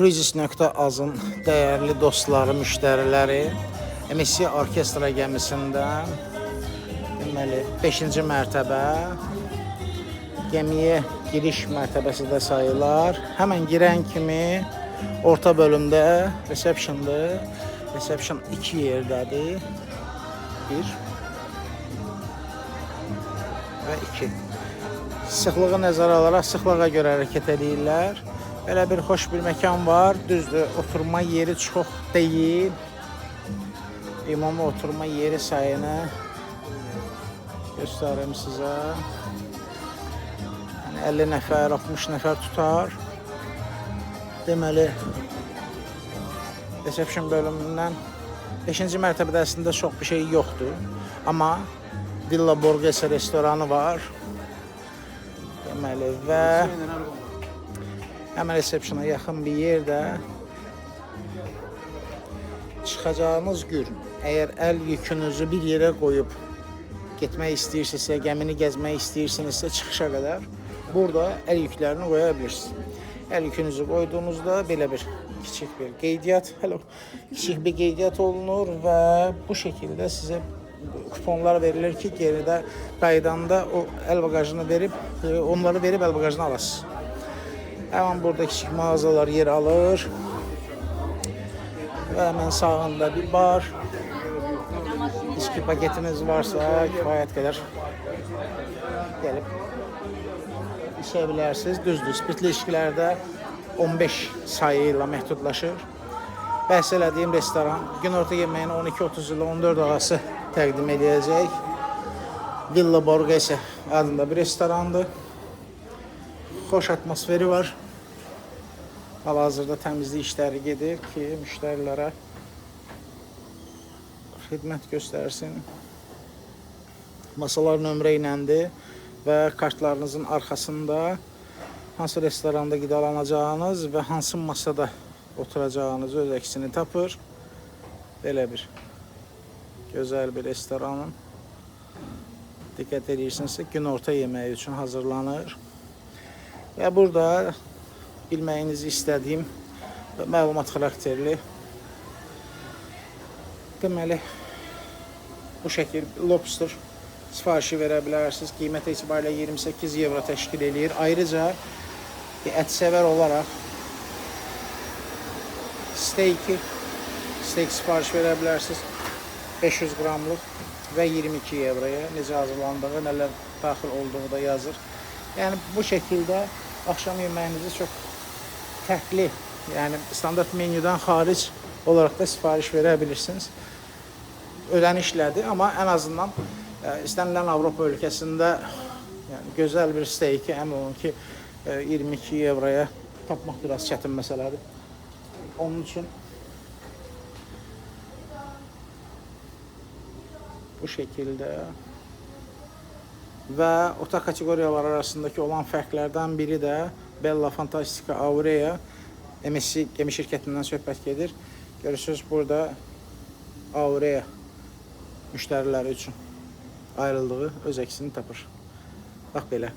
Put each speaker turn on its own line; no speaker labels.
Cruises.az-ın dəyərli dostları, müştəriləri MSC Orkestra gəmisindən deməli 5-ci mərtəbə gəmiyə giriş mərtəbəsi də sayılar. Həmən girən kimi orta bölümdə reception'dır. Reception 2 yerdədir. 1 və 2. Sıxlığı nəzərə alaraq sıxlığa görə hərəkət edirlər. Belə bir xoş bir məkan var. Düzdür, oturma yeri çox deyil. Ümumi oturma yeri sayını göstərim sizə. 50 nəfər, 60 nəfər tutar. Deməli, reception bölümündən 5-ci mərtəbədə əslində çox bir şey yoxdur. Amma Villa Borghese restoranı var. Deməli, və həmən receptiona yaxın bir yerdə çıxacağınız gün, əgər əl yükünüzü bir yerə qoyub getmək istəyirsinizsə, gəmini gəzmək istəyirsinizsə, çıxışa qədər burada əl yüklərini qoya bilirsiniz. Əl yükünüzü qoyduğunuzda belə bir kiçik bir qeydiyyat, kiçik bir qeydiyyat olunur və bu şəkildə sizə kuponlar verilir ki, geridə qaydanda o əl bagajını verib, onları verib əl bagajını alasınız. Həmən burada kiçik mağazalar yer alır və həmən sağında bir bar. İçki paketiniz varsa kifayət qədər gəlib içə bilərsiniz. Düzdür, spirtli içkilərdə 15 sayı ilə məhdudlaşır. Bəhs elədiyim restoran günorta yeməyini 12:30 ilə 14 arası təqdim edəcək. Villa Borghese adında bir restorandır. Xoş atmosferi var. Hal-hazırda təmizlik işləri gedir ki, müştərilərə xidmət göstərsin. Masalar nömrə iləndir və kartlarınızın arxasında hansı restoranda qidalanacağınız və hansı masada oturacağınız öz əksini tapır. Belə bir gözəl bir restoranın diqqət edirsinizsə günorta yeməyi üçün hazırlanır. Və burada bilməyinizi istədiyim məlumat xarakterli deməli bu şəkil lobster sifarişi verə bilərsiniz. Qiymət etibarilə 28 evro təşkil edir. Ayrıca ət sevər olaraq steak sifariş verə bilərsiniz. 500 qramlıq və 22 evroya necə hazırlandığı, nələr daxil olduğu da yazır. Yəni bu şəkildə axşam yeməyinizi çox fərqli, yəni standart menyudan xaric olaraq da sifariş verə bilirsiniz. Ödənişlədir, amma ən azından istənilən Avropa ölkəsində yəni gözəl bir steaki əmin olun ki 22 evroya tapmaq biraz çətin məsələdir. Onun üçün bu şəkildə və otaq kateqoriyaları arasındakı olan fərqlərdən biri də Bella Fantastica Aurea MSC gəmi şirkətindən söhbət gedir. Görürsünüz, burada Aurea müştəriləri üçün ayrıldığı öz əksini tapır. Bax belə.